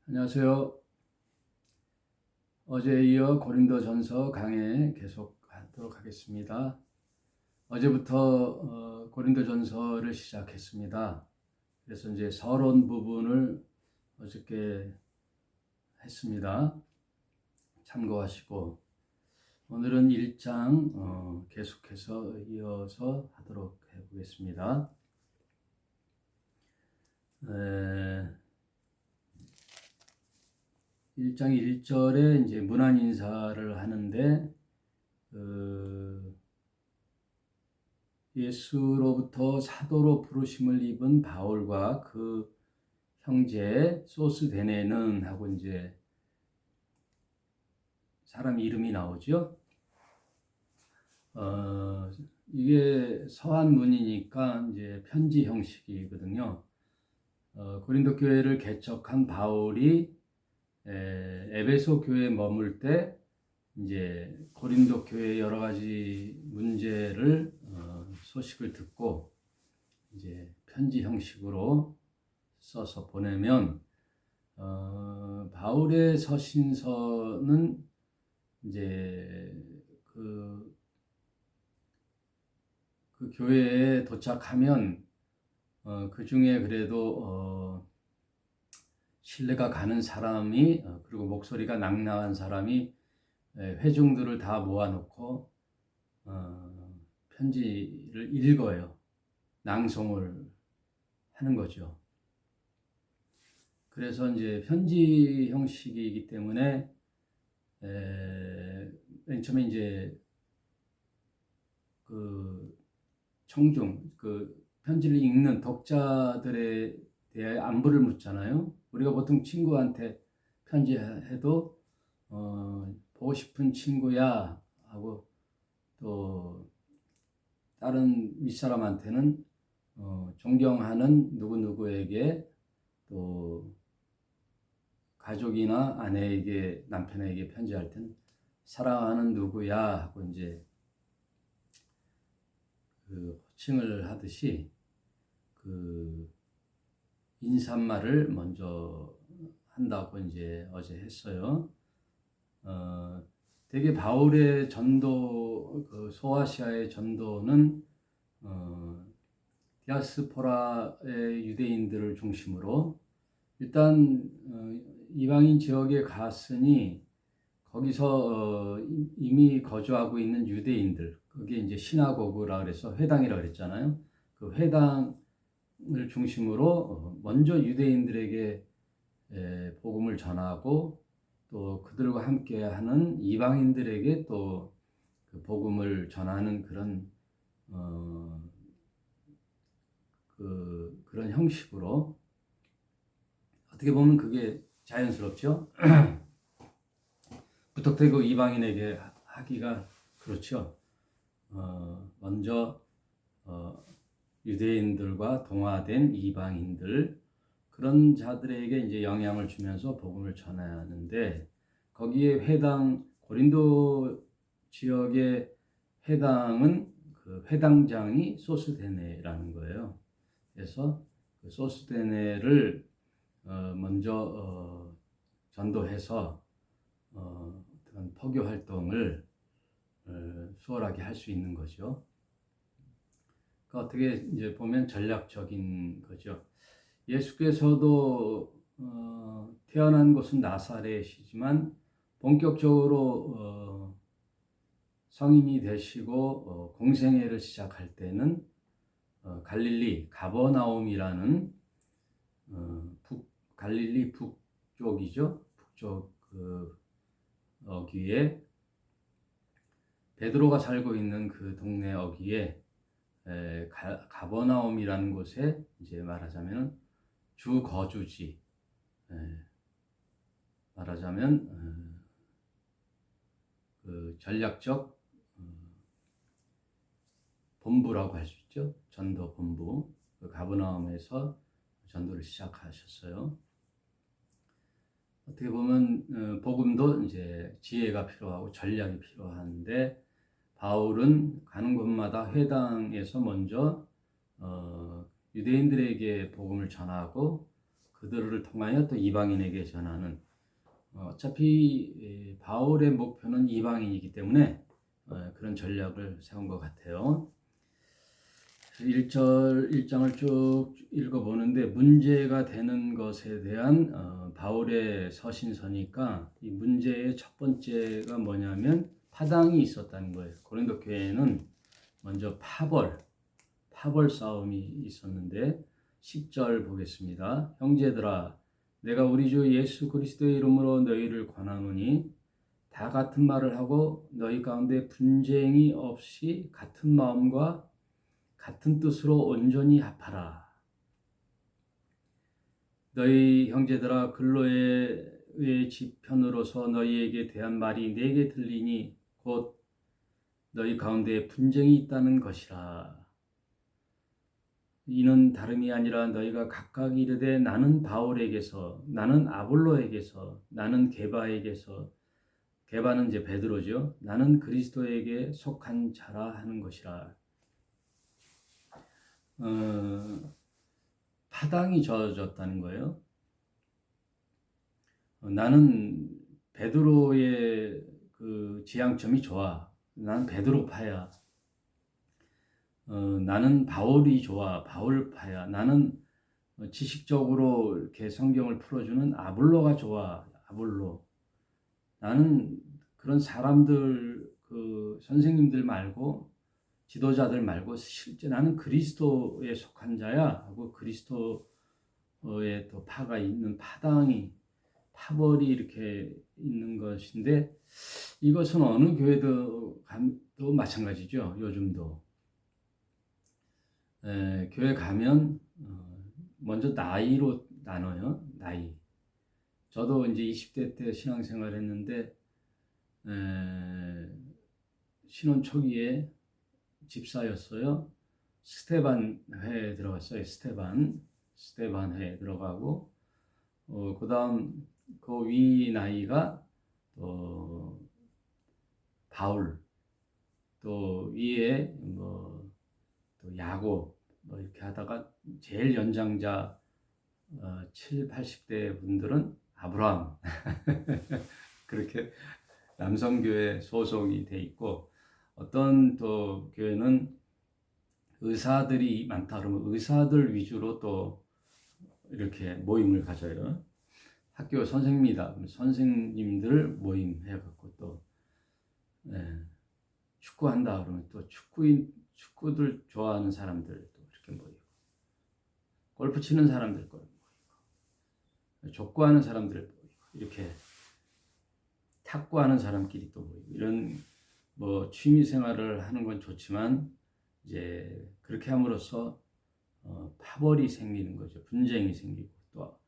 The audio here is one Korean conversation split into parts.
안녕하세요. 어제에 이어 고린도전서 강해 계속하도록 하겠습니다. 어제부터 고린도전서를 시작했습니다. 그래서 이제 서론 부분을 어저께 했습니다. 참고하시고 오늘은 1장 계속해서 이어서 하도록 해보겠습니다. 1장 1절에 이제 문안 인사를 하는데 예수로부터 사도로 부르심을 입은 바울과 그 형제 소스데네는 하고 이제 사람 이름이 나오죠. 이게 서한문이니까 이제 편지 형식이거든요. 고린도 교회를 개척한 바울이 에베소 교회에 머물 때 이제 고린도 교회의 여러 가지 문제를 소식을 듣고 이제 편지 형식으로 써서 보내면 바울의 서신서는 이제 그 교회에 도착하면 그 중에 그래도 신뢰가 가는 사람이 그리고 목소리가 낭낭한 사람이 회중들을 다 모아놓고 편지를 읽어요. 낭송을 하는 거죠. 그래서 이제 편지 형식이기 때문에 맨 처음에 이제 그 청중, 그 편지를 읽는 독자들에 대해 안부를 묻잖아요. 우리가 보통 친구한테 편지해도 보고 싶은 친구야 하고 또 다른 윗사람한테는 존경하는 누구누구에게 또 가족이나 아내에게 남편에게 편지할 때는 사랑하는 누구야 하고 이제 그 호칭을 하듯이 그 인사말을 먼저 한다고 이제 어제 했어요. 되게 바울의 전도, 그 소아시아의 전도는 디아스포라의 유대인들을 중심으로 일단 이방인 지역에 갔으니 거기서 이미 거주하고 있는 유대인들, 그게 이제 시나고그라 그래서 회당이라 그랬잖아요. 그 회당을 중심으로 먼저 유대인들에게 복음을 전하고 또 그들과 함께하는 이방인들에게 또 그 복음을 전하는 그런 그런 형식으로 어떻게 보면 그게 자연스럽죠. 부탁되고 이방인에게 하기가 그렇죠. 먼저 유대인들과 동화된 이방인들 그런 자들에게 이제 영향을 주면서 복음을 전해야 하는데 거기에 회당 고린도 지역의 회당은 그 회당장이 소스데네라는 거예요. 그래서 그 소스데네를 먼저 전도해서 어떤 포교 활동을 수월하게 할 수 있는 거죠. 그 어떻게 이제 보면 전략적인 거죠. 예수께서도 태어난 곳은 나사렛이지만 본격적으로 성인이 되시고 공생애를 시작할 때는 갈릴리 가버나움이라는 갈릴리 북쪽이죠. 북쪽 그 어귀에 베드로가 살고 있는 그 동네 어귀에 가버나움이라는 곳에 이제 말하자면 주 거주지, 말하자면 그 전략적 본부라고 할 수 있죠. 전도 본부. 그 가버나움에서 전도를 시작하셨어요. 어떻게 보면 복음도 이제 지혜가 필요하고 전략이 필요한데 바울은 가는 곳마다 회당에서 먼저 유대인들에게 복음을 전하고 그 그들을 통하여 또 이방인에게 전하는, 어차피 바울의 목표는 이방인이기 때문에 그런 전략을 세운 것 같아요. 1장을 쭉 읽어보는데 문제가 되는 것에 대한 바울의 서신서니까 이 문제의 첫 번째가 뭐냐면 파당이 있었다는 거예요. 고린도 교회에는 먼저 파벌 싸움이 있었는데 10절 보겠습니다. 형제들아, 내가 우리 주 예수 그리스도의 이름으로 너희를 권하노니 다 같은 말을 하고 너희 가운데 분쟁이 없이 같은 마음과 같은 뜻으로 온전히 합하라. 너희 형제들아, 글로의 지편으로서 너희에게 대한 말이 내게 들리니 곧 너희 가운데 분쟁이 있다는 것이라. 이는 다름이 아니라 너희가 각각 이르되 나는 바울에게서, 나는 아볼로에게서, 나는 게바에게서, 게바는 이제 베드로죠. 나는 그리스도에게 속한 자라 하는 것이라. 파당이 저어졌다는 거예요. 나는 베드로의 그 지향점이 좋아. 나는 베드로파야. 나는 바울이 좋아. 바울파야. 나는 지식적으로 이렇게 성경을 풀어주는 아볼로가 좋아. 아볼로. 나는 그런 사람들, 그 선생님들 말고, 지도자들 말고 실제 나는 그리스도에 속한 자야 하고 그리스도의 또 파가 있는 파벌이 이렇게 있는 것인데, 이것은 어느 교회도 마찬가지죠. 요즘도 교회 가면 먼저 나이로 나눠요. 나이. 저도 이제 20대 때 신앙생활 했는데 신혼 초기에 집사였어요. 스테반 회에 들어갔어요. 스테반 회에 들어가고, 그 다음 그 위 나이가 바울, 또 위에 또 야곱, 이렇게 하다가 제일 연장자 7, 80대 분들은 아브라함. 그렇게 남성교회 소속이 돼 있고, 어떤 또 교회는 의사들이 많다 그러면 의사들 위주로 또 이렇게 모임을 가져요. 학교 선생님이다. 선생님들 모임 해갖고 또 축구한다 그러면 또 축구들 좋아하는 사람들 또 이렇게 모이고, 골프 치는 사람들 모이고, 족구하는 사람들 모이고, 이렇게 탁구하는 사람끼리 또 모이고, 이런 취미 생활을 하는 건 좋지만 이제 그렇게 함으로써 파벌이 생기는 거죠. 분쟁이 생기고, 또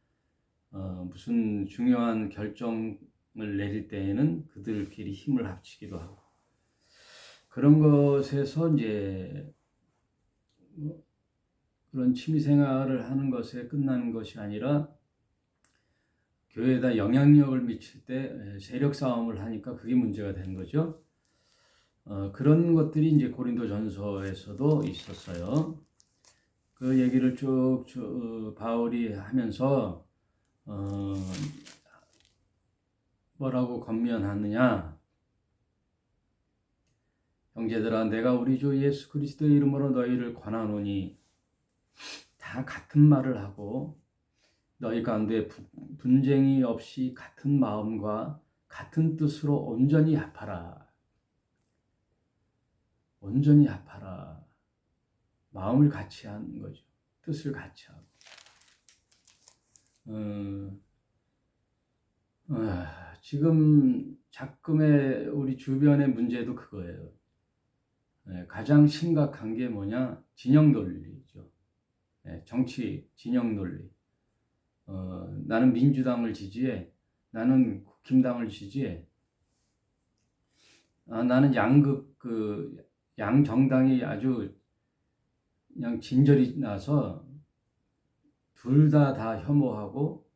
무슨 중요한 결정을 내릴 때에는 그들끼리 힘을 합치기도 하고, 그런 것에서 이제 그런 취미 생활을 하는 것에 끝나는 것이 아니라 교회에다 영향력을 미칠 때 세력 싸움을 하니까 그게 문제가 되는 거죠. 그런 것들이 이제 고린도전서에서도 있었어요. 그 얘기를 쭉 바울이 하면서 뭐라고 권면하느냐? 형제들아, 내가 우리 주 예수 그리스도의 이름으로 너희를 권하노니 다 같은 말을 하고 너희 가운데 분쟁이 없이 같은 마음과 같은 뜻으로 온전히 합하라. 온전히 합하라. 마음을 같이 하는 거죠. 뜻을 같이 하고. 지금 작금의 우리 주변의 문제도 그거예요. 가장 심각한 게 뭐냐? 진영 논리죠. 정치 진영 논리. 나는 민주당을 지지해. 나는 국힘당을 지지해. 나는 양정당이 아주 그냥 진절이 나서 둘 다 혐오하고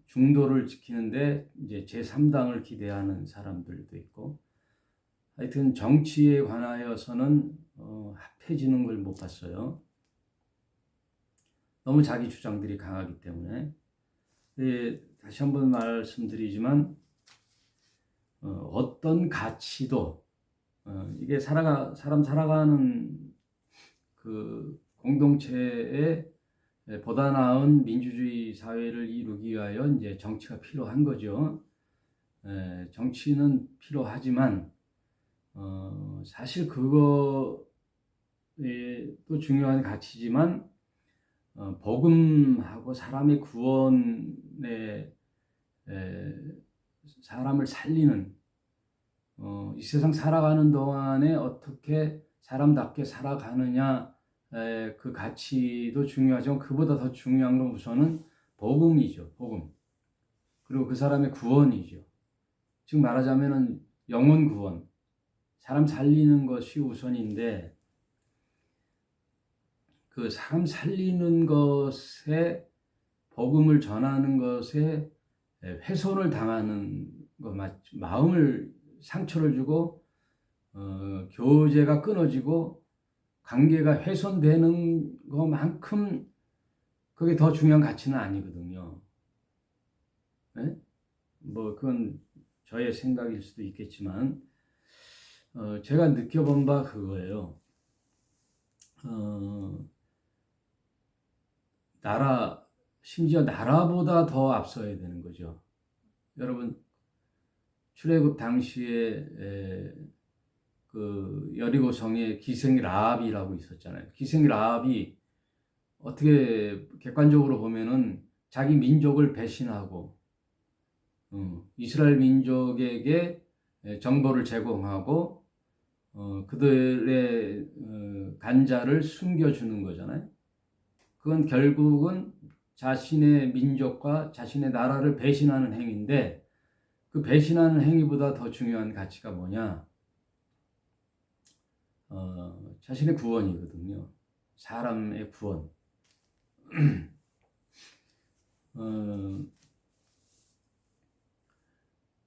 중도를 지키는데 이제 제3당을 기대하는 사람들도 있고, 하여튼 정치에 관하여서는 합해지는 걸 못 봤어요. 너무 자기 주장들이 강하기 때문에. 다시 한번 말씀드리지만 어떤 가치도 이게 사람 살아가는 그 공동체에 보다 나은 민주주의 사회를 이루기 위하여 이제 정치가 필요한 거죠. 정치는 필요하지만 사실 그거 또 중요한 가치지만 복음하고 사람의 구원에 사람을 살리는 이 세상 살아가는 동안에 어떻게 사람답게 살아가느냐 그 가치도 중요하지만 그보다 더 중요한 건 우선은 복음이죠. 복음. 그리고 그 사람의 구원이죠. 즉 말하자면은 영혼 구원, 사람 살리는 것이 우선인데 그 사람 살리는 것에 복음을 전하는 것에 훼손을 당하는 것, 마음을 상처를 주고 교제가 끊어지고 관계가 훼손되는 것만큼 그게 더 중요한 가치는 아니거든요. 네? 뭐 그건 저의 생각일 수도 있겠지만 제가 느껴본 바 그거예요. 심지어 나라보다 더 앞서야 되는 거죠. 여러분 출애굽 당시에 그 여리고성에 기생 라합이라고 있었잖아요. 기생 라합이 어떻게 객관적으로 보면은 자기 민족을 배신하고 이스라엘 민족에게 정보를 제공하고 그들의 간자를 숨겨주는 거잖아요. 그건 결국은 자신의 민족과 자신의 나라를 배신하는 행위인데 그 배신하는 행위보다 더 중요한 가치가 뭐냐? 자신의 구원이거든요. 사람의 구원.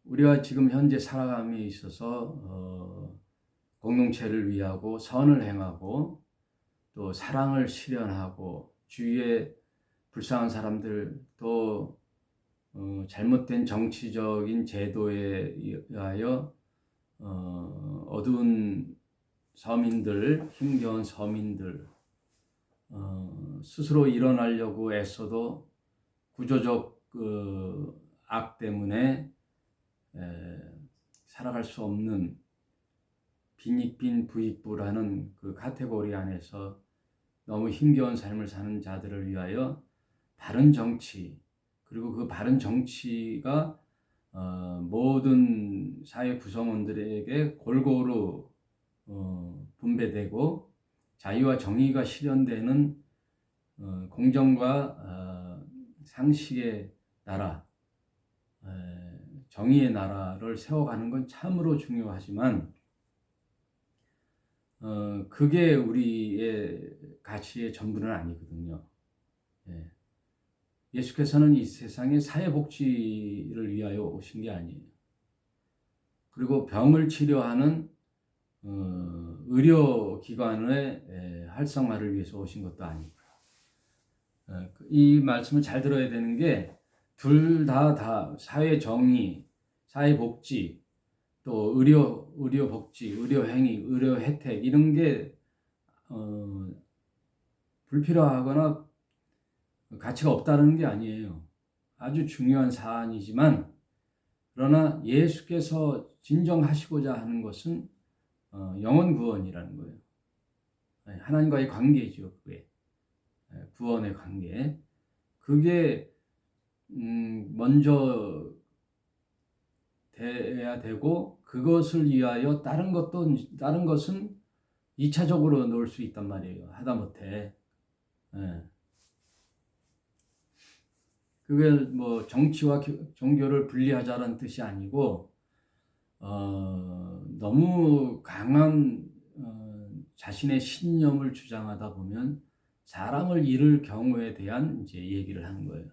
우리가 지금 현재 살아감에 있어서 공동체를 위하고 선을 행하고 또 사랑을 실현하고 주위에 불쌍한 사람들 또 잘못된 정치적인 제도에 의하여 어두운 서민들, 힘겨운 서민들 스스로 일어나려고 애써도 구조적 악 때문에 살아갈 수 없는 빈익빈 부익부라는 그 카테고리 안에서 너무 힘겨운 삶을 사는 자들을 위하여 바른 정치, 그리고 그 바른 정치가 모든 사회 구성원들에게 골고루 분배되고 자유와 정의가 실현되는 공정과 상식의 나라, 정의의 나라를 세워가는 건 참으로 중요하지만 그게 우리의 가치의 전부는 아니거든요. 예수께서는 이 세상에 사회복지를 위하여 오신 게 아니에요. 그리고 병을 치료하는 의료기관의 활성화를 위해서 오신 것도 아니고요. 이 말씀을 잘 들어야 되는 게 둘 다 사회정의, 사회복지, 또 의료복지, 의료행위, 의료혜택 이런 게 불필요하거나 가치가 없다는 게 아니에요. 아주 중요한 사안이지만 그러나 예수께서 진정하시고자 하는 것은 영혼 구원이라는 거예요. 하나님과의 관계죠. 그게 구원의 관계. 그게 먼저 돼야 되고 그것을 위하여 다른 것은 2차적으로 놓을 수 있단 말이에요. 하다못해. 그게 뭐 정치와 종교를 분리하자는 뜻이 아니고 너무 강한 자신의 신념을 주장하다 보면 사람을 잃을 경우에 대한 이제 얘기를 하는 거예요.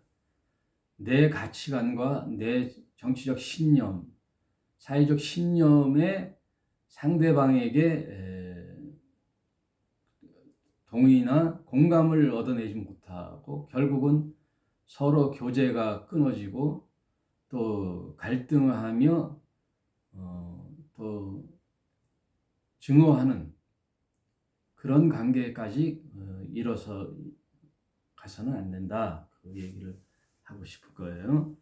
내 가치관과 내 정치적 신념, 사회적 신념에 상대방에게 동의나 공감을 얻어내지 못하고 결국은 서로 교제가 끊어지고 또 갈등하며 또 증오하는 그런 관계까지 이뤄서 가서는 안 된다. 그 얘기를 하고 싶을 거예요.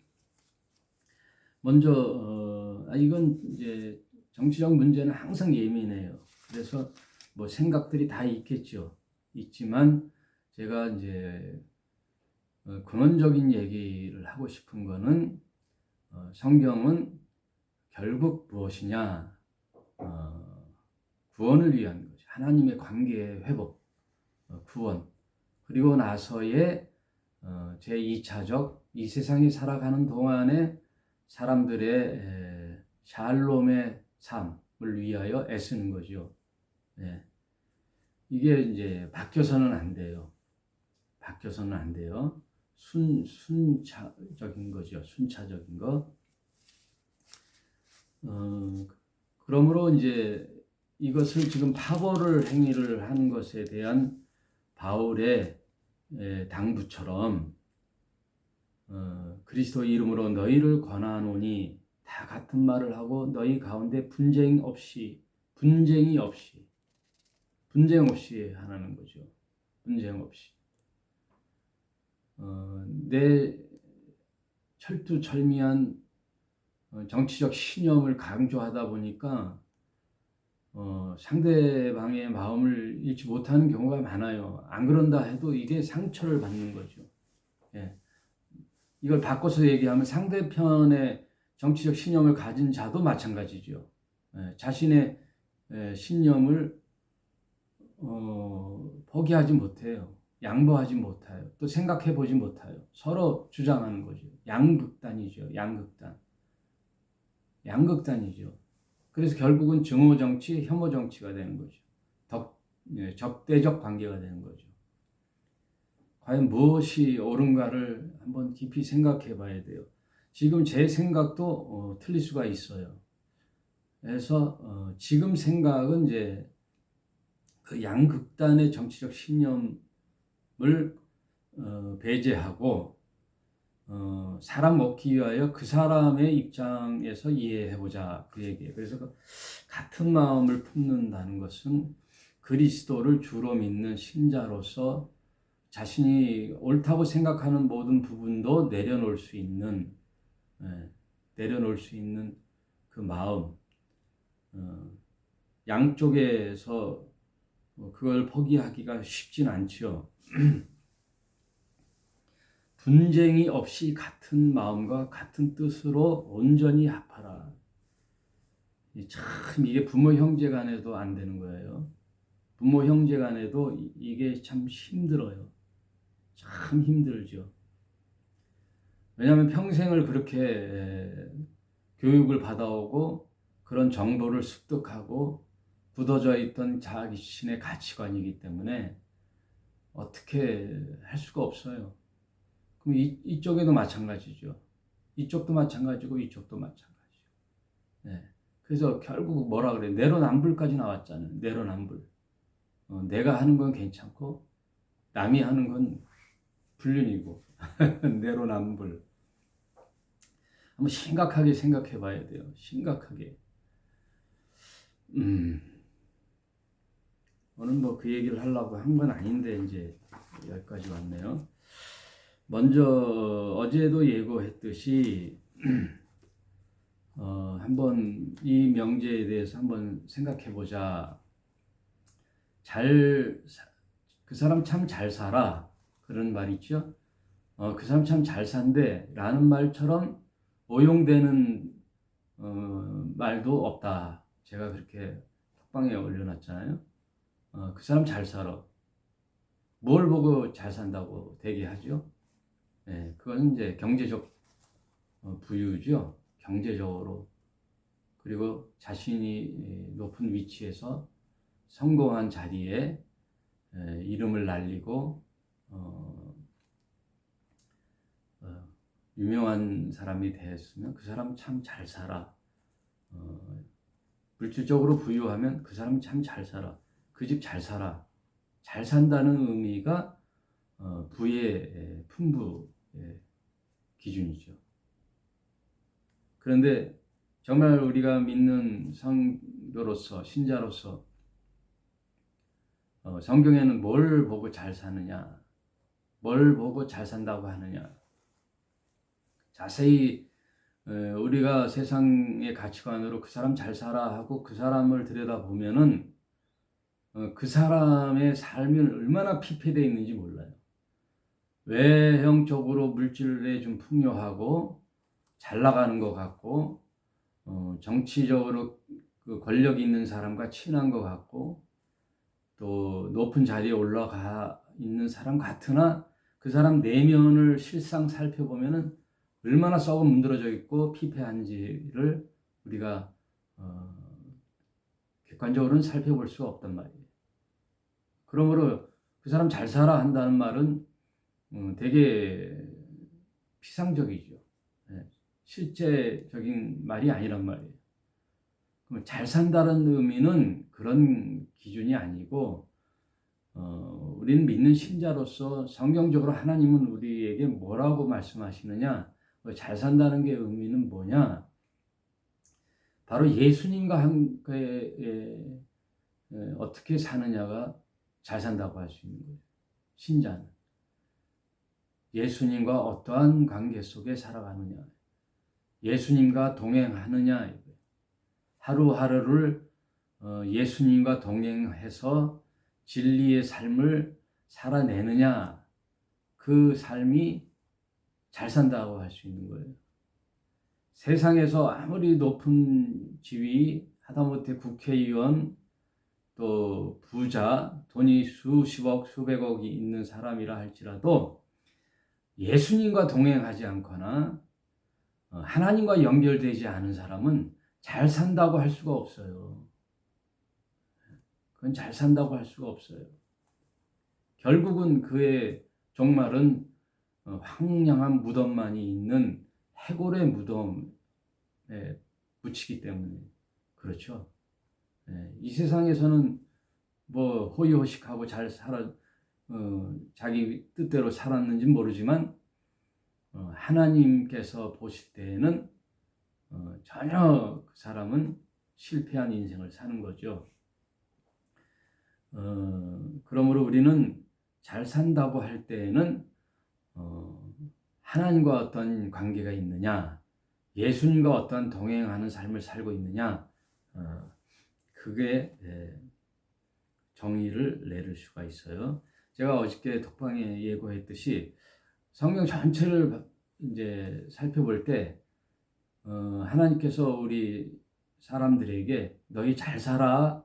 먼저 이건 이제 정치적 문제는 항상 예민해요. 그래서 뭐 생각들이 다 있겠죠. 있지만 제가 이제 근원적인 얘기를 하고 싶은 거는 성경은 결국 무엇이냐? 구원을 위한 거죠. 하나님의 관계의 회복, 구원. 그리고 나서의 제2차적 이 세상에 살아가는 동안에 사람들의 샬롬의 삶을 위하여 애쓰는 거죠. 네. 이게 이제 바뀌어서는 안 돼요. 바뀌어서는 안 돼요. 순차적인 거죠. 순차적인 거. 그러므로 이제 이것을 지금 파벌을 행위를 하는 것에 대한 바울의 당부처럼 그리스도의 이름으로 너희를 권하노니 다 같은 말을 하고 너희 가운데 분쟁이 없이 하라는 거죠. 분쟁 없이. 내 철두철미한 정치적 신념을 강조하다 보니까 상대방의 마음을 잃지 못하는 경우가 많아요. 안 그런다 해도 이게 상처를 받는 거죠. 예. 이걸 바꿔서 얘기하면 상대편의 정치적 신념을 가진 자도 마찬가지죠. 예. 자신의 신념을 포기하지 못해요. 양보하지 못해요. 또 생각해 보지 못해요. 서로 주장하는 거죠. 양극단이죠. 양극단이죠. 그래서 결국은 증오 정치, 혐오 정치가 되는 거죠. 적대적 관계가 되는 거죠. 과연 무엇이 옳은가를 한번 깊이 생각해 봐야 돼요. 지금 제 생각도 틀릴 수가 있어요. 그래서 지금 생각은 이제 그 양극단의 정치적 신념을 배제하고 사람 먹기 위하여 그 사람의 입장에서 이해해보자 그 얘기예요. 그래서 같은 마음을 품는다는 것은 그리스도를 주로 믿는 신자로서 자신이 옳다고 생각하는 모든 부분도 내려놓을 수 있는 그 마음, 양쪽에서 그걸 포기하기가 쉽진 않죠. 분쟁이 없이 같은 마음과 같은 뜻으로 온전히 합하라. 참 이게 부모 형제 간에도 안 되는 거예요. 부모 형제 간에도 이게 참 힘들어요. 참 힘들죠. 왜냐하면 평생을 그렇게 교육을 받아오고 그런 정보를 습득하고 굳어져 있던 자신의 가치관이기 때문에 어떻게 할 수가 없어요. 그럼 이쪽에도 마찬가지죠. 이쪽도 마찬가지고 이쪽도 마찬가지죠. 네. 그래서 결국 뭐라 그래? 내로남불까지 나왔잖아요. 내로남불. 내가 하는 건 괜찮고 남이 하는 건 불륜이고 내로남불. 한번 심각하게 생각해 봐야 돼요. 심각하게. 오늘 뭐 그 얘기를 하려고 한 건 아닌데 이제 여기까지 왔네요. 먼저 어제도 예고했듯이 한번 이 명제에 대해서 한번 생각해 보자. 그 사람 참 잘 살아. 그런 말 있죠. 그 사람 참 잘 산대 라는 말처럼 오용되는 말도 없다. 제가 그렇게 톡방에 올려놨잖아요. 그 사람 잘 살아. 뭘 보고 잘 산다고 대기하죠? 네, 그건 이제 경제적 부유죠. 경제적으로. 그리고 자신이 높은 위치에서 성공한 자리에 이름을 날리고 유명한 사람이 됐으면 그 사람 참 잘 살아. 물질적으로 부유하면 그 사람 참 잘 살아. 그 집 잘 살아. 잘 산다는 의미가 부의 풍부의 기준이죠. 그런데 정말 우리가 믿는 성도로서, 신자로서 성경에는 뭘 보고 잘 사느냐, 뭘 보고 잘 산다고 하느냐, 자세히 우리가 세상의 가치관으로 그 사람 잘 살아 하고 그 사람을 들여다보면은 그 사람의 삶이 얼마나 피폐되어 있는지 몰라요. 외형적으로 물질에 좀 풍요하고 잘 나가는 것 같고 정치적으로 그 권력 있는 사람과 친한 것 같고 또 높은 자리에 올라가 있는 사람 같으나 그 사람 내면을 실상 살펴보면은 얼마나 썩어 문드러져 있고 피폐한지를 우리가 객관적으로는 살펴볼 수가 없단 말이에요. 그러므로 그 사람 잘 살아 한다는 말은 되게 피상적이죠. 실제적인 말이 아니란 말이에요. 그럼 잘 산다는 의미는 그런 기준이 아니고 우리는 믿는 신자로서 성경적으로 하나님은 우리에게 뭐라고 말씀하시느냐, 잘 산다는 게 의미는 뭐냐, 바로 예수님과 함께 어떻게 사느냐가 잘 산다고 할 수 있는 거예요. 신자는 예수님과 어떠한 관계 속에 살아가느냐, 예수님과 동행하느냐, 하루하루를 예수님과 동행해서 진리의 삶을 살아내느냐, 그 삶이 잘 산다고 할 수 있는 거예요. 세상에서 아무리 높은 지위, 하다못해 국회의원, 또 부자, 돈이 수십억, 수백억이 있는 사람이라 할지라도 예수님과 동행하지 않거나 하나님과 연결되지 않은 사람은 잘 산다고 할 수가 없어요. 그건 잘 산다고 할 수가 없어요. 결국은 그의 종말은 황량한 무덤만이 있는 해골의 무덤에 묻히기 때문에 그렇죠. 이 세상에서는 뭐 호의호식하고 잘 살아 자기 뜻대로 살았는지 모르지만 하나님께서 보실 때에는 전혀 그 사람은 실패한 인생을 사는 거죠. 그러므로 우리는 잘 산다고 할 때에는 하나님과 어떤 관계가 있느냐, 예수님과 어떤 동행하는 삶을 살고 있느냐, 그게 정의를 내릴 수가 있어요. 제가 어저께 톡방에 예고했듯이 성경 전체를 이제 살펴볼 때 하나님께서 우리 사람들에게 너희 잘 살아야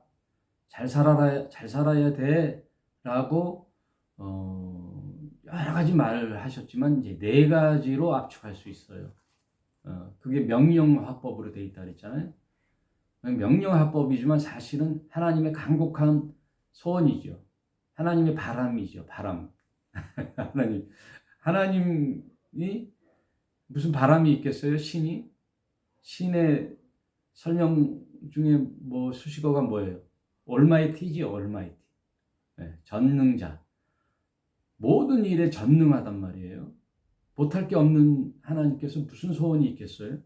돼라고 여러 가지 말을 하셨지만 이제 네 가지로 압축할 수 있어요. 그게 명령화법으로 돼 있다 그랬잖아요. 명령화법이지만 사실은 하나님의 간곡한 소원이죠. 하나님의 바람이죠. 바람. 하나님이 무슨 바람이 있겠어요? 신의 설명 중에 뭐 수식어가 뭐예요? 올마이티지, 올마이티. 전능자. 모든 일에 전능하단 말이에요. 못할 게 없는 하나님께서 무슨 소원이 있겠어요?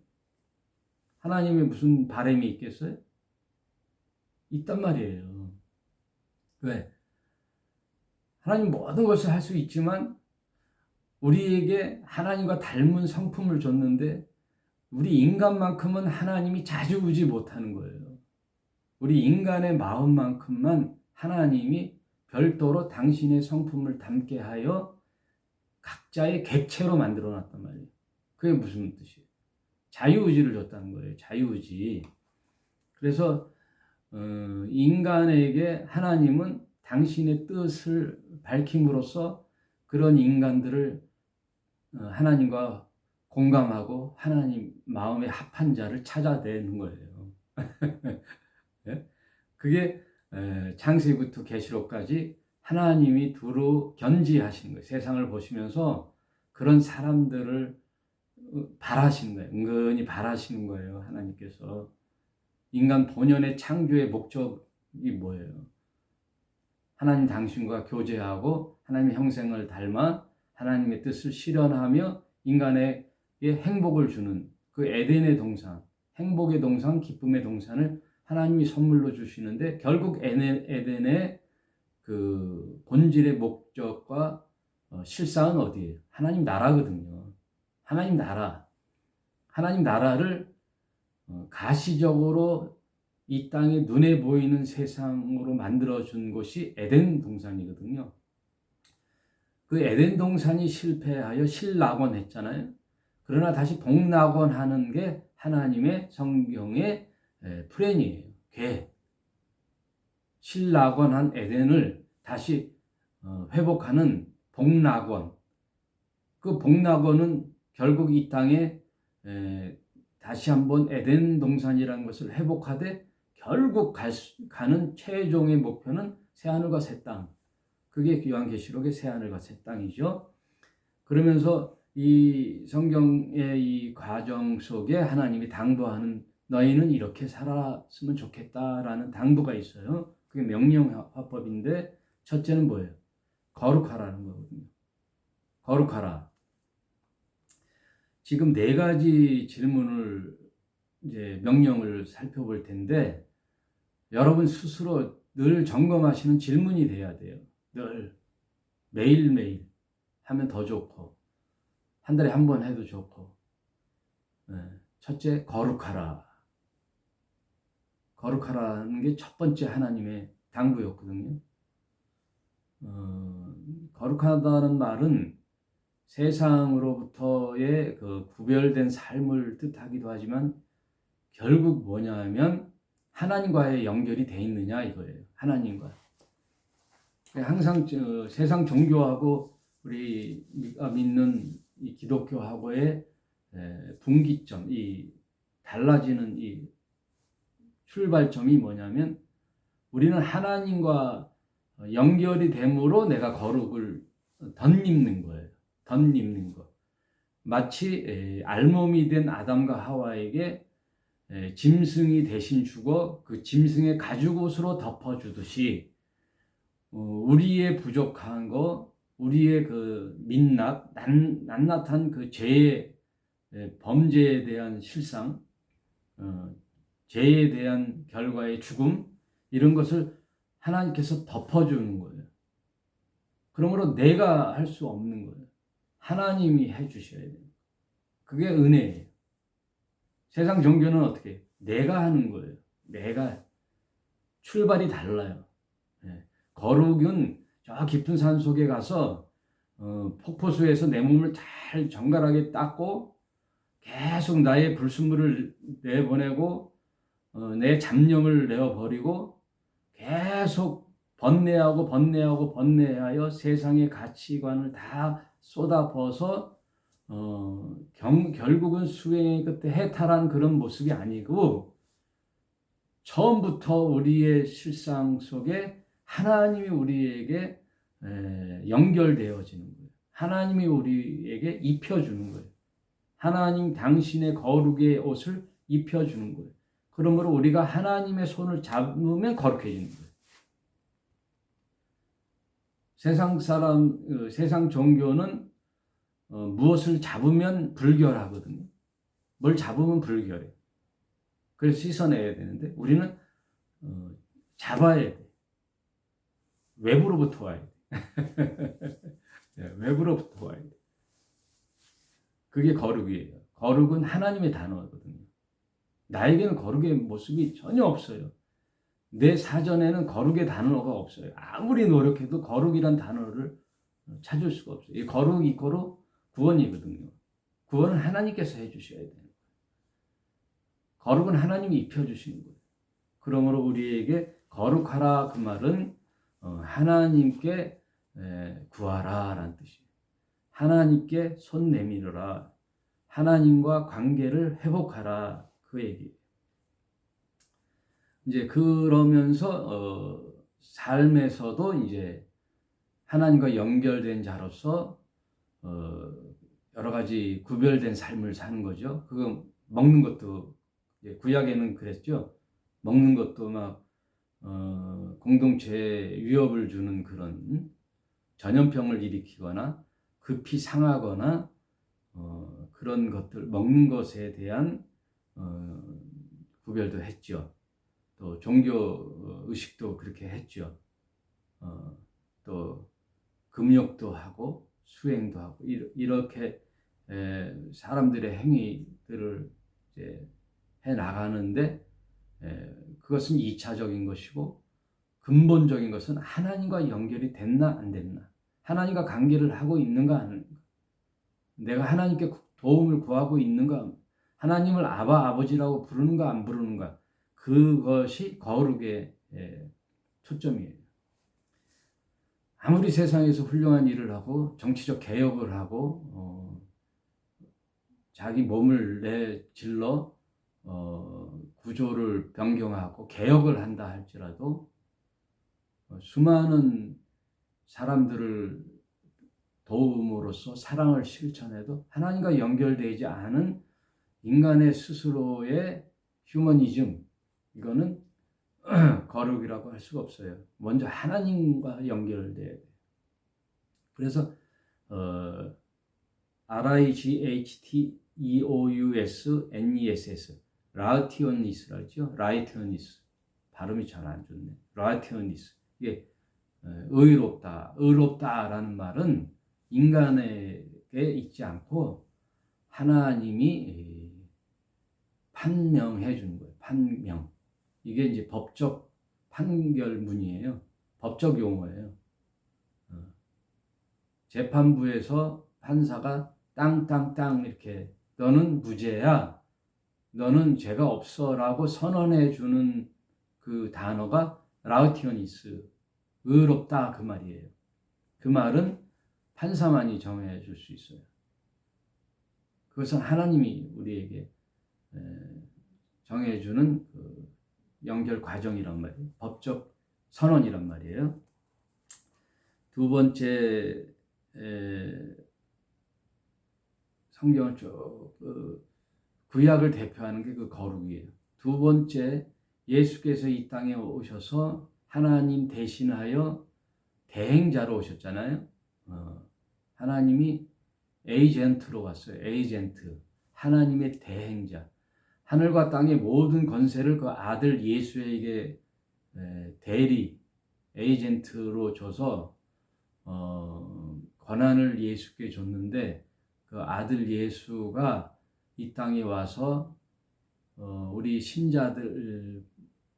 하나님의 무슨 바람이 있겠어요? 있단 말이에요. 왜? 하나님 모든 것을 할 수 있지만 우리에게 하나님과 닮은 성품을 줬는데 우리 인간만큼은 하나님이 자주우지 못하는 거예요. 우리 인간의 마음만큼만 하나님이 별도로 당신의 성품을 담게 하여 각자의 객체로 만들어 놨단 말이에요. 그게 무슨 뜻이에요? 자유의지를 줬다는 거예요. 자유의지. 그래서 인간에게 하나님은 당신의 뜻을 밝힘으로써 그런 인간들을 하나님과 공감하고 하나님 마음에 합한 자를 찾아내는 거예요. 그게 창세기부터 계시록까지 하나님이 두루 견지하시는 거예요. 세상을 보시면서 그런 사람들을 바라시는 거예요. 은근히 바라시는 거예요. 하나님께서. 인간 본연의 창조의 목적이 뭐예요? 하나님 당신과 교제하고 하나님의 형상을 닮아 하나님의 뜻을 실현하며 인간에게 행복을 주는 그 에덴의 동산, 행복의 동산, 기쁨의 동산을 하나님이 선물로 주시는데 결국 에덴의 그 본질의 목적과 실상은 어디예요? 하나님 나라거든요. 하나님 나라. 하나님 나라를 가시적으로 이 땅에 눈에 보이는 세상으로 만들어준 곳이 에덴 동산이거든요. 그 에덴 동산이 실패하여 실낙원 했잖아요. 그러나 다시 복낙원 하는 게 하나님의 성경의 플랜이에요. 계획. 실낙원한 에덴을 다시 회복하는 복낙원. 그 복낙원은 결국 이 땅에 다시 한번 에덴 동산이라는 것을 회복하되 결국 가는 최종의 목표는 새하늘과 새 땅. 그게 요한계시록의 새하늘과 새 땅이죠. 그러면서 이 성경의 이 과정 속에 하나님이 당부하는 너희는 이렇게 살았으면 좋겠다라는 당부가 있어요. 그게 명령화법인데 첫째는 뭐예요? 거룩하라는 거거든요. 거룩하라. 지금 네 가지 질문을 이제 명령을 살펴볼 텐데 여러분 스스로 늘 점검하시는 질문이 돼야 돼요. 늘 매일매일 하면 더 좋고 한 달에 한 번 해도 좋고. 첫째, 거룩하라. 거룩하라는 게 첫 번째 하나님의 당부였거든요. 거룩하다는 말은 세상으로부터의 그 구별된 삶을 뜻하기도 하지만 결국 뭐냐 하면 하나님과의 연결이 돼 있느냐 이거예요. 하나님과. 항상 세상 종교하고 우리가 믿는 이 기독교하고의 분기점, 이 달라지는 이 출발점이 뭐냐면 우리는 하나님과 연결이 됨으로 내가 거룩을 덧입는 거예요. 덧입는 것. 마치 알몸이 된 아담과 하와에게 짐승이 대신 죽어 그 짐승의 가죽옷으로 덮어주듯이 우리의 부족한 거, 우리의 그 민낯, 낱낱한 그 죄의 범죄에 대한 실상, 죄에 대한 결과의 죽음, 이런 것을 하나님께서 덮어주는 거예요. 그러므로 내가 할 수 없는 거예요. 하나님이 해주셔야 돼요. 그게 은혜예요. 세상 종교는 어떻게 해요? 내가 하는 거예요. 내가. 출발이 달라요. 거룩은 저 깊은 산 속에 가서 폭포수에서 내 몸을 잘 정갈하게 닦고 계속 나의 불순물을 내보내고 내 잡념을 내어버리고 계속 번뇌하여 세상의 가치관을 다 쏟아부어서 결국은 수행의 끝에 해탈한 그런 모습이 아니고 처음부터 우리의 실상 속에 하나님이 우리에게 연결되어지는 거예요. 하나님이 우리에게 입혀주는 거예요. 하나님 당신의 거룩의 옷을 입혀주는 거예요. 그러므로 우리가 하나님의 손을 잡으면 거룩해지는 거예요. 세상 종교는 무엇을 잡으면 불결하거든요. 뭘 잡으면 불결해. 그래서 씻어내야 되는데 우리는 잡아야 돼. 외부로부터 와야 돼. 외부로부터 와야 돼. 그게 거룩이에요. 거룩은 하나님의 단어거든요. 나에게는 거룩의 모습이 전혀 없어요. 내 사전에는 거룩의 단어가 없어요. 아무리 노력해도 거룩이란 단어를 찾을 수가 없어요. 이 거룩 이꼬로 구원이거든요. 구원은 하나님께서 해주셔야 돼요. 거룩은 하나님이 입혀주시는 거예요. 그러므로 우리에게 거룩하라 그 말은 하나님께 구하라 라는 뜻이에요. 하나님께 손 내밀어라. 하나님과 관계를 회복하라 그 얘기예요. 이제 그러면서 삶에서도 이제 하나님과 연결된 자로서 여러 가지 구별된 삶을 사는 거죠. 그거 먹는 것도 구약에는 그랬죠. 먹는 것도 막 공동체에 위협을 주는 그런 전염병을 일으키거나 급히 상하거나 그런 것들 먹는 것에 대한 구별도 했죠. 또 종교 의식도 그렇게 했죠. 또 금욕도 하고 수행도 하고 이렇게 사람들의 행위들을 이제 해 나가는데 그것은 2차적인 것이고 근본적인 것은 하나님과 연결이 됐나 안 됐나, 하나님과 관계를 하고 있는가 안 하는가, 내가 하나님께 도움을 구하고 있는가, 하나님을 아바 아버지라고 부르는가 안 부르는가, 그것이 거룩의 초점이에요. 아무리 세상에서 훌륭한 일을 하고 정치적 개혁을 하고 자기 몸을 내질러 구조를 변경하고 개혁을 한다 할지라도 수많은 사람들을 도움으로써 사랑을 실천해도 하나님과 연결되지 않은 인간의 스스로의 휴머니즘, 이거는 거룩이라고 할 수가 없어요. 먼저 하나님과 연결돼야 돼요. 그래서 RIGHTEOUSNESS 라우티오니스라죠. 라이티오니스 발음이 잘 안 좋네. 라우티오니스, 이게 의롭다라는 말은 인간에게 있지 않고 하나님이 판명해 주는 거예요. 판명. 이게 이제 법적 판결문이에요. 법적 용어예요. 재판부에서 판사가 땅땅땅 이렇게 너는 무죄야, 너는 죄가 없어라고 선언해 주는 그 단어가 라우티오니스, 의롭다, 그 말이에요. 그 말은 판사만이 정해 줄 수 있어요. 그것은 하나님이 우리에게 정해 주는 그 연결 과정이란 말이에요. 법적 선언이란 말이에요. 두 번째, 성경을 쭉 구약을 대표하는 게 그 거룩이에요. 두 번째, 예수께서 이 땅에 오셔서 하나님 대신하여 대행자로 오셨잖아요. 하나님이 에이전트로 왔어요. 에이전트, 하나님의 대행자. 하늘과 땅의 모든 권세를 그 아들 예수에게 대리, 에이전트로 줘서 권한을 예수께 줬는데, 그 아들 예수가 이 땅에 와서 우리 신자들,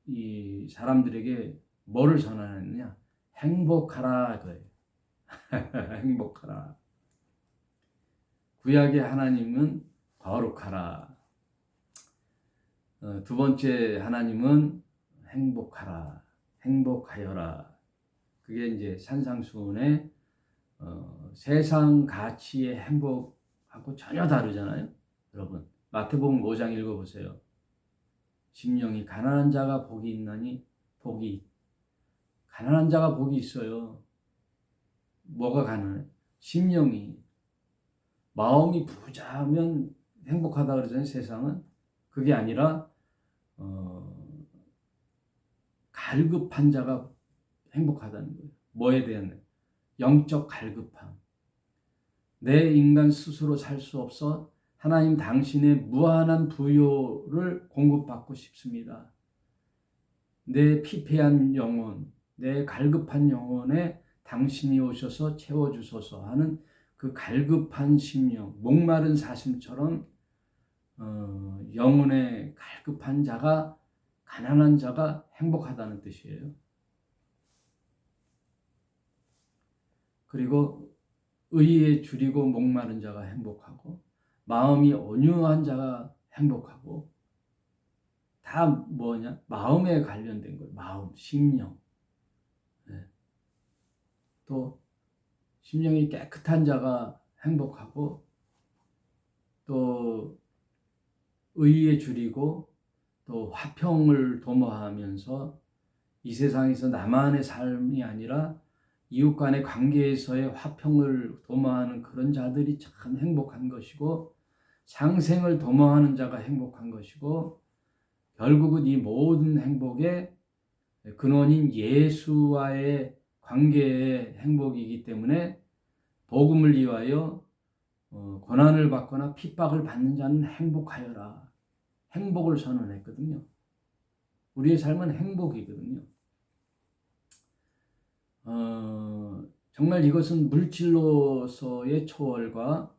이 사람들에게 뭐를 선언했느냐? 행복하라, 그거예요. 행복하라. 구약의 하나님은 거룩하라. 두 번째 하나님은 행복하라, 행복하여라. 그게 이제 산상수훈의 세상 가치의 행복하고 전혀 다르잖아요. 여러분, 마태복음 5장 읽어보세요. 심령이 가난한 자가 복이 있나니, 가난한 자가 복이 있어요. 뭐가 가난해? 심령이. 마음이 부자면 행복하다 그러잖아요, 세상은. 그게 아니라 갈급한 자가 행복하다는 거예요. 뭐에 대한? 영적 갈급함. 내 인간 스스로 살 수 없어 하나님 당신의 무한한 부요를 공급받고 싶습니다. 내 피폐한 영혼, 내 갈급한 영혼에 당신이 오셔서 채워주소서 하는 그 갈급한 심령, 목마른 사슴처럼 영혼의 갈급한 자가, 가난한 자가 행복하다는 뜻이에요. 그리고 의에 줄이고 목마른 자가 행복하고, 마음이 온유한 자가 행복하고, 다 뭐냐? 마음에 관련된 거예요. 마음, 심령. 네. 또 심령이 깨끗한 자가 행복하고, 또 의에 줄이고, 또 화평을 도모하면서 이 세상에서 나만의 삶이 아니라 이웃 간의 관계에서의 화평을 도모하는 그런 자들이 참 행복한 것이고, 상생을 도모하는 자가 행복한 것이고, 결국은 이 모든 행복에 근원인 예수와의 관계의 행복이기 때문에 복음을 위하여 고난을 받거나 핍박을 받는 자는 행복하여라. 행복을 선언했거든요. 우리의 삶은 행복이거든요. 정말 이것은 물질로서의 초월과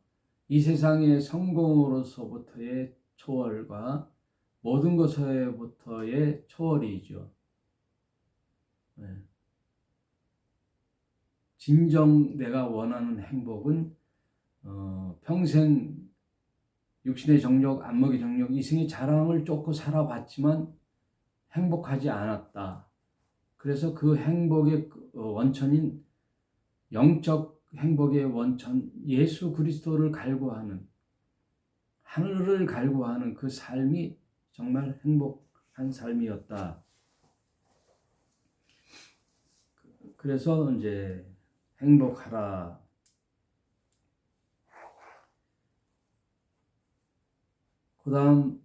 이 세상의 성공으로서부터의 초월과 모든 것에부터의 초월이죠. 네. 진정 내가 원하는 행복은 평생 육신의 정욕, 안목의 정욕, 이생의 자랑을 쫓고 살아봤지만 행복하지 않았다. 그래서 그 행복의 원천인 영적 행복의 원천 예수 그리스도를 갈구하는 하늘을 갈구하는 그 삶이 정말 행복한 삶이었다. 그래서 이제 행복하라. 그 다음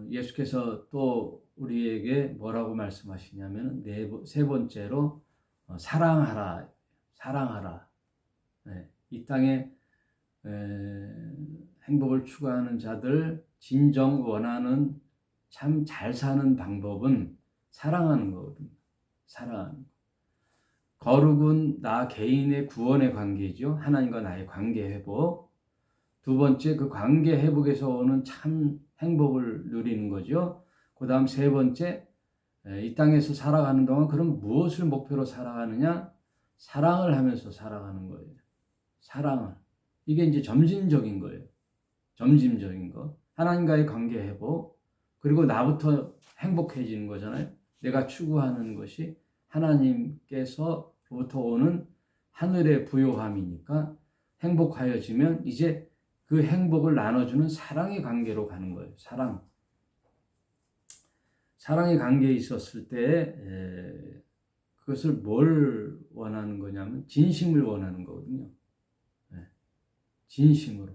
예수께서 또 우리에게 뭐라고 말씀하시냐면 세 번째로 사랑하라. 사랑하라. 네, 이 땅에 행복을 추구하는 자들 진정 원하는 참 잘 사는 방법은 사랑하는 거거든요. 사랑하는 거. 거룩은 나 개인의 구원의 관계죠. 하나님과 나의 관계 회복. 두 번째 그 관계 회복에서 오는 참 행복을 누리는 거죠. 그 다음 세 번째 이 땅에서 살아가는 동안 그럼 무엇을 목표로 살아가느냐? 사랑을 하면서 살아가는 거예요. 사랑을. 이게 이제 점진적인 거예요. 점진적인 거. 하나님과의 관계 회복. 그리고 나부터 행복해지는 거잖아요. 내가 추구하는 것이 하나님께서부터 오는 하늘의 부요함이니까 행복하여지면 이제 그 행복을 나눠주는 사랑의 관계로 가는 거예요. 사랑. 사랑의 관계에 있었을 때 그것을 뭘 원하는 거냐면 진심을 원하는 거거든요. 진심으로.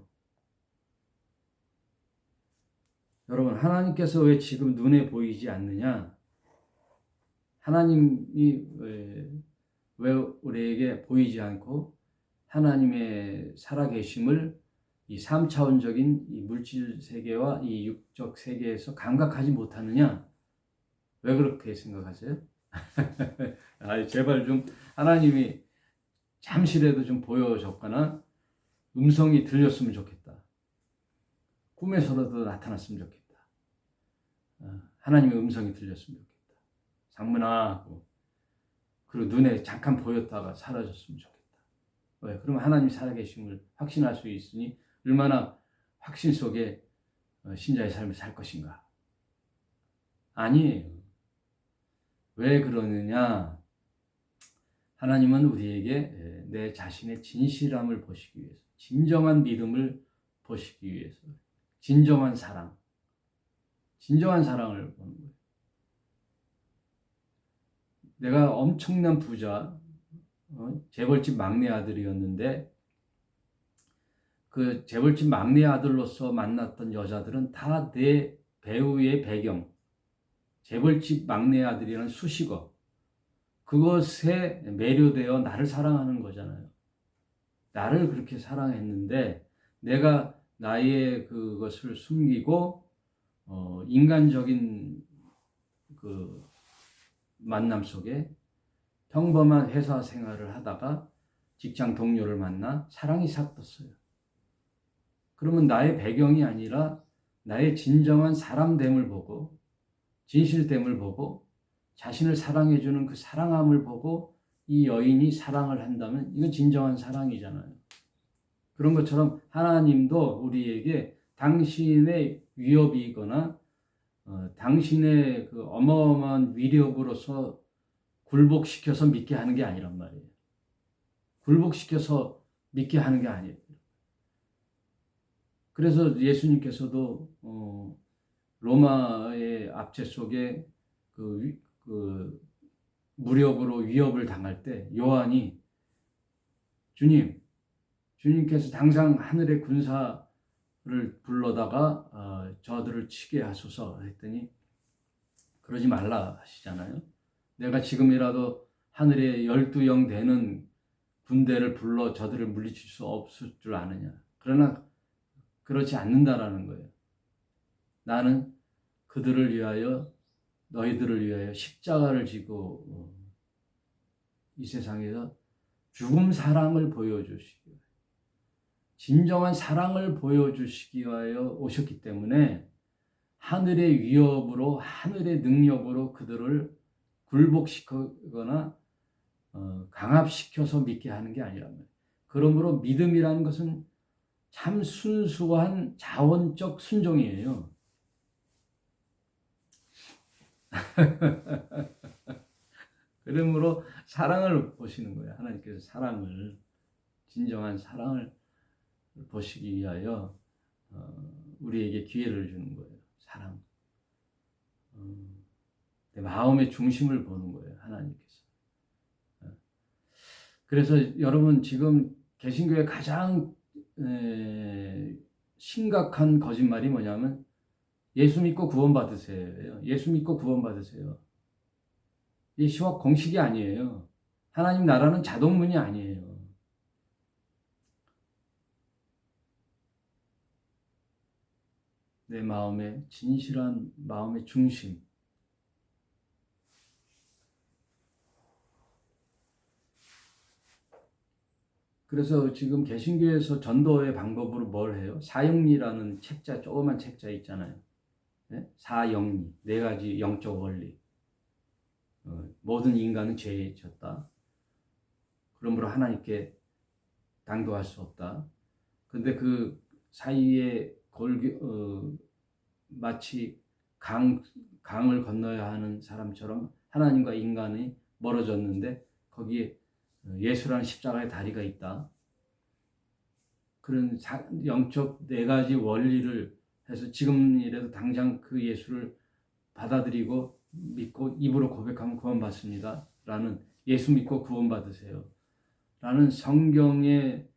여러분, 하나님께서 왜 지금 눈에 보이지 않느냐? 하나님이 왜 우리에게 보이지 않고 하나님의 살아계심을 이 3차원적인 이 물질 세계와 이 육적 세계에서 감각하지 못하느냐? 왜 그렇게 생각하세요? 제발 좀 하나님이 잠시라도 좀 보여줬거나 음성이 들렸으면 좋겠다. 꿈에서라도 나타났으면 좋겠다. 하나님의 음성이 들렸으면 좋겠다. 장문아 하고 그리고 눈에 잠깐 보였다가 사라졌으면 좋겠다. 왜? 그러면 하나님이 살아계심을 확신할 수 있으니 얼마나 확신 속에 신자의 삶을 살 것인가. 아니에요. 왜 그러느냐? 하나님은 우리에게 내 자신의 진실함을 보시기 위해서, 진정한 믿음을 보시기 위해서, 진정한 사랑, 진정한 사랑을 보는 거예요. 내가 엄청난 부자, 재벌집 막내 아들이었는데 그 재벌집 막내 아들로서 만났던 여자들은 다 내 배우의 배경, 재벌집 막내 아들이라는 수식어, 그것에 매료되어 나를 사랑하는 거잖아요. 나를 그렇게 사랑했는데 내가 나의 그것을 숨기고 인간적인 그 만남 속에 평범한 회사 생활을 하다가 직장 동료를 만나 사랑이 싹 떴어요. 그러면 나의 배경이 아니라 나의 진정한 사람됨을 보고 진실됨을 보고 자신을 사랑해주는 그 사랑함을 보고 이 여인이 사랑을 한다면 이건 진정한 사랑이잖아요. 그런 것처럼 하나님도 우리에게 당신의 위협이거나 당신의 그 어마어마한 위력으로서 굴복시켜서 믿게 하는 게 아니란 말이에요. 굴복시켜서 믿게 하는 게 아니에요. 그래서 예수님께서도 로마의 압제 속에 그 무력으로 위협을 당할 때 요한이 주님께서 당장 하늘의 군사를 불러다가 저들을 치게 하소서 했더니 그러지 말라 하시잖아요. 내가 지금이라도 하늘에 12영 되는 군대를 불러 저들을 물리칠 수 없을 줄 아느냐. 그러나 그렇지 않는다라는 거예요. 나는 그들을 위하여, 너희들을 위하여 십자가를 지고 이 세상에서 죽음 사랑을 보여주시기 위하여, 진정한 사랑을 보여주시기 위하여 오셨기 때문에 하늘의 위협으로, 하늘의 능력으로 그들을 굴복시키거나 강압시켜서 믿게 하는 게 아니란 말이에요. 그러므로 믿음이라는 것은 참 순수한 자원적 순종이에요. 그러므로 사랑을 보시는 거예요. 하나님께서 사랑을, 진정한 사랑을 보시기 위하여 우리에게 기회를 주는 거예요. 사랑. 내 마음의 중심을 보는 거예요. 하나님께서. 그래서 여러분 지금 개신교의 가장 심각한 거짓말이 뭐냐면 예수 믿고 구원받으세요. 예수 믿고 구원받으세요. 이 시와 공식이 아니에요. 하나님 나라는 자동문이 아니에요. 내 마음의 진실한 마음의 중심. 그래서 지금 개신교에서 전도의 방법으로 뭘 해요? 사영리라는 책자, 조그만 책자 있잖아요. 네? 사영리, 네 가지 영적 원리. 모든 인간은 죄에 졌다. 그러므로 하나님께 당도할 수 없다. 근데 그 사이에 마치 강을 건너야 하는 사람처럼 하나님과 인간이 멀어졌는데 거기에 예수라는 십자가의 다리가 있다. 그런 영적 네 가지 원리를 해서 지금이라도 당장 그 예수를 받아들이고 믿고 입으로 고백하면 구원받습니다. 라는 예수 믿고 구원받으세요. 라는 성경의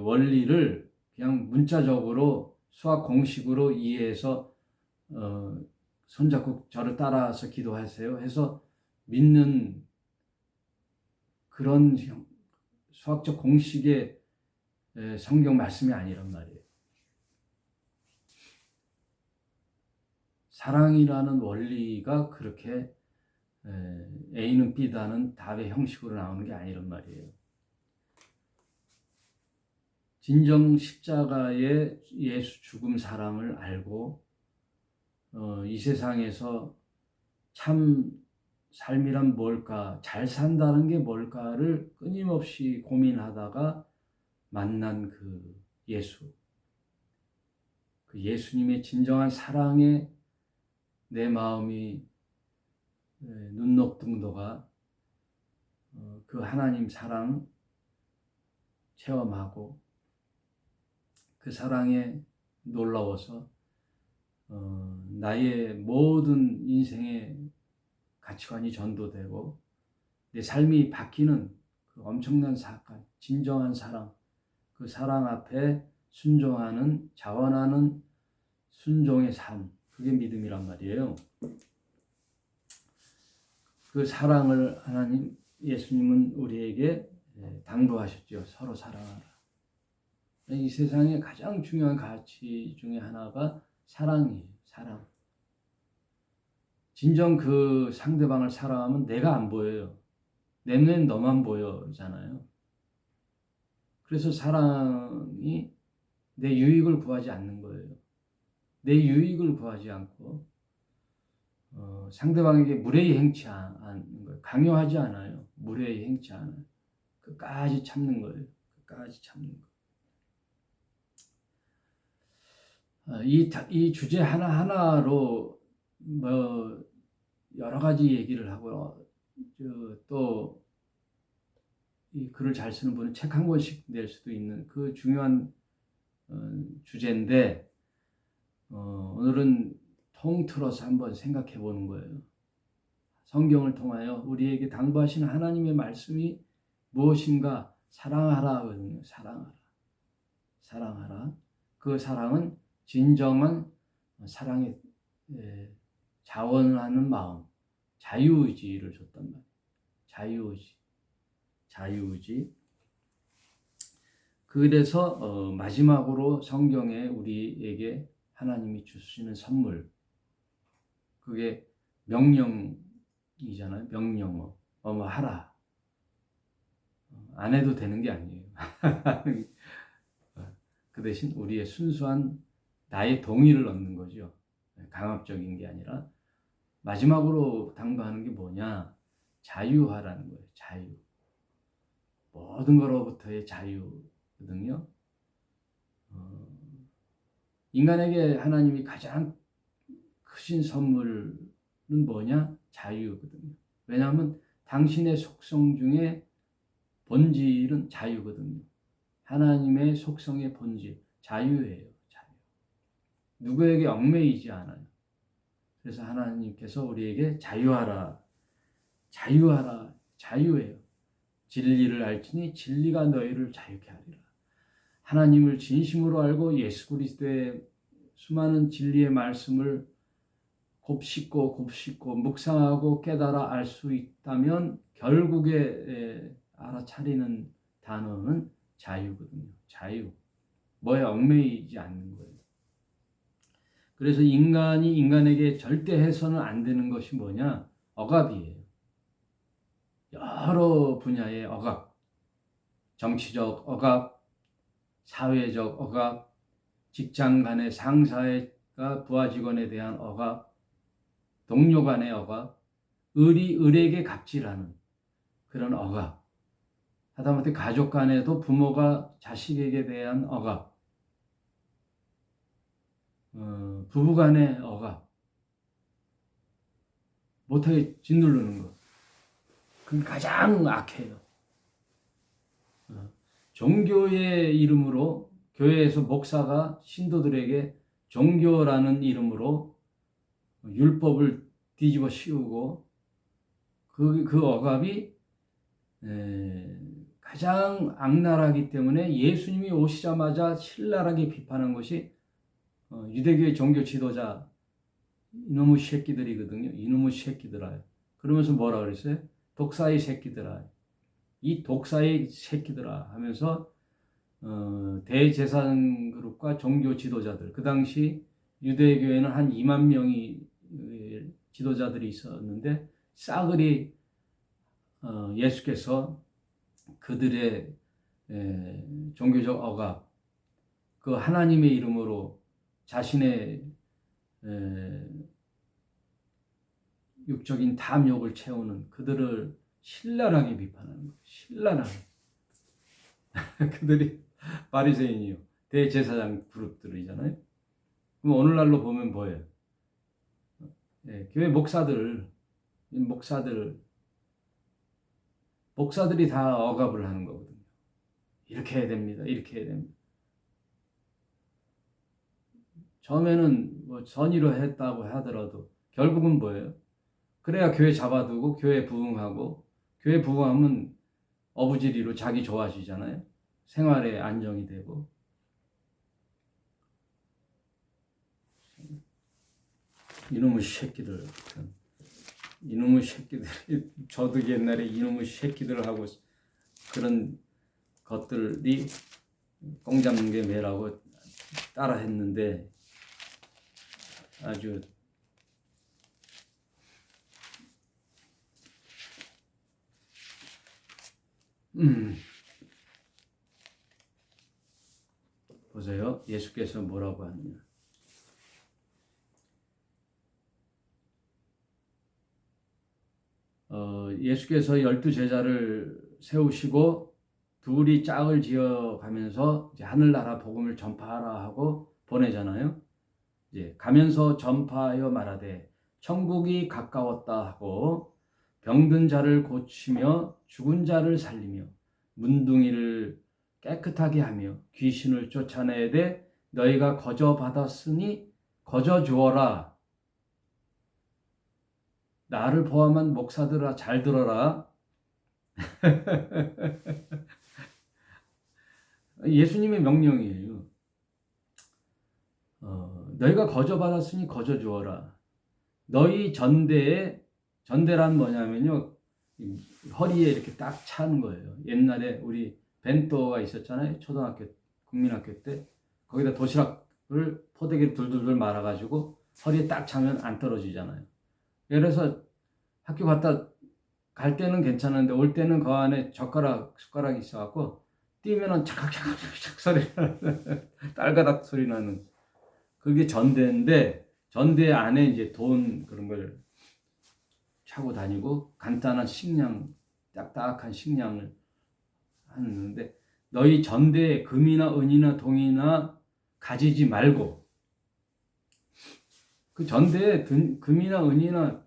원리를 그냥 문자적으로 수학 공식으로 이해해서 손잡고 저를 따라서 기도하세요 해서 믿는 그런 수학적 공식의 성경 말씀이 아니란 말이에요. 사랑이라는 원리가 그렇게 A는 B다는 답의 형식으로 나오는 게 아니란 말이에요. 진정 십자가의 예수 죽음 사랑을 알고 이 세상에서 참 삶이란 뭘까, 잘 산다는 게 뭘까를 끊임없이 고민하다가 만난 그 예수, 그 예수님의 진정한 사랑에 내 마음이 눈높둥도가 그 하나님 사랑 체험하고 그 사랑에 놀라워서 나의 모든 인생의 가치관이 전도되고 내 삶이 바뀌는 그 엄청난 사건, 진정한 사랑, 그 사랑 앞에 순종하는, 자원하는 순종의 삶, 그게 믿음이란 말이에요. 그 사랑을 하나님, 예수님은 우리에게 당부하셨죠. 서로 사랑하라. 이 세상의 가장 중요한 가치 중에 하나가 사랑이에요. 사랑. 진정 그 상대방을 사랑하면 내가 안 보여요. 내 눈엔 너만 보여잖아요. 그래서 사랑이 내 유익을 구하지 않는 거예요. 내 유익을 구하지 않고 상대방에게 무례히 행치 않는 거예요. 강요하지 않아요. 무례히 행치 않아요. 끝까지 참는 거예요. 끝까지 참는 거. 이 주제 하나하나로 뭐 여러 가지 얘기를 하고 또 이 글을 잘 쓰는 분은 책 한 권씩 낼 수도 있는 그 중요한 주제인데 오늘은 통틀어서 한번 생각해 보는 거예요. 성경을 통하여 우리에게 당부하시는 하나님의 말씀이 무엇인가 사랑하라 하거든요. 사랑하라. 사랑하라. 그 사랑은 진정한 사랑의 자원하는 마음, 자유의지를 줬단 말이에요. 자유의지. 그래서 마지막으로 성경에 우리에게 하나님이 주시는 선물, 그게 명령이잖아요. 명령어. 뭐 하라. 안 해도 되는 게 아니에요. 그 대신 우리의 순수한 나의 동의를 얻는 거죠. 강압적인 게 아니라. 마지막으로 당부하는 게 뭐냐? 자유하라는 거예요. 자유. 모든 거로부터의 자유거든요. 인간에게 하나님이 가장 크신 선물은 뭐냐? 자유거든요. 왜냐하면 당신의 속성 중에 본질은 자유거든요. 하나님의 속성의 본질, 자유예요. 자유. 누구에게 얽매이지 않아요. 그래서 하나님께서 우리에게 자유하라. 자유예요. 진리를 알지니 진리가 너희를 자유케 하리라. 하나님을 진심으로 알고 예수 그리스도의 수많은 진리의 말씀을 곱씹고 묵상하고 깨달아 알 수 있다면 결국에 알아차리는 단어는 자유거든요. 자유. 뭐에 얽매이지 않는 거예요. 그래서 인간이 인간에게 절대 해서는 안 되는 것이 뭐냐? 억압이에요. 여러 분야의 억압. 정치적 억압, 사회적 억압, 직장 간의 상사가 부하 직원에 대한 억압, 동료 간의 억압, 을에게 갑질하는 그런 억압, 하다못해 가족 간에도 부모가 자식에게 대한 억압, 부부 간의 억압, 못하게 짓누르는 것, 그게 가장 악해요. 종교의 이름으로 교회에서 목사가 신도들에게 종교라는 이름으로 율법을 뒤집어 씌우고 그 억압이 가장 악랄하기 때문에 예수님이 오시자마자 신랄하게 비판한 것이 유대교의 종교 지도자 이놈의 새끼들이거든요. 이놈의 새끼들아. 그러면서 뭐라 그랬어요? 독사의 새끼들아. 이 독사의 새끼들아 하면서 대제사장 그룹과 종교 지도자들, 그 당시 유대교에는 한 2만 명이 지도자들이 있었는데 싸그리 예수께서 그들의 종교적 억압, 그 하나님의 이름으로 자신의 육적인 탐욕을 채우는 그들을 신랄하게 비판하는 거예요. 신랄하게. 그들이 바리새인이요. 대제사장 그룹들이잖아요. 그럼 오늘날로 보면 뭐예요? 교회 목사들이 다 억압을 하는 거거든요. 이렇게 해야 됩니다. 이렇게 해야 됩니다. 처음에는 뭐 선의로 했다고 하더라도 결국은 뭐예요? 그래야 교회 잡아두고 교회 부흥하고, 교회 부흥하면 어부지리로 자기 좋아지잖아요. 생활에 안정이 되고. 이놈의 새끼들, 저도 옛날에 이놈의 새끼들 하고 그런 것들이 꽁 잡는 게 매라고 따라 했는데 아주 보세요. 예수께서 뭐라고 하느냐. 예수께서 12제자를 세우시고 둘이 짝을 지어가면서 이제 하늘나라 복음을 전파하라 하고 보내잖아요. 이제 가면서 전파하여 말하되 천국이 가까웠다 하고 병든 자를 고치며 죽은 자를 살리며 문둥이를 깨끗하게 하며 귀신을 쫓아내되 너희가 거저 받았으니 거저 주어라. 나를 포함한 목사들아 잘 들어라. 예수님의 명령이에요. 너희가 거저 받았으니 거저 주어라. 너희 전대란 뭐냐면요, 허리에 이렇게 딱 차는 거예요. 옛날에 우리 벤또가 있었잖아요. 초등학교, 국민학교 때. 거기다 도시락을 포대기를 둘둘둘 말아가지고 허리에 딱 차면 안 떨어지잖아요. 그래서 학교 갔다 갈 때는 괜찮은데 올 때는 그 안에 숟가락이 있어갖고 뛰면은 착착착착 소리 나는 딸가닥 소리 나는 그게 전대인데, 전대 안에 이제 돈 그런 걸 차고 다니고 간단한 식량, 딱딱한 식량을 하는데, 너희 전대에 금이나 은이나 동이나 가지지 말고, 그 전대에 금이나 은이나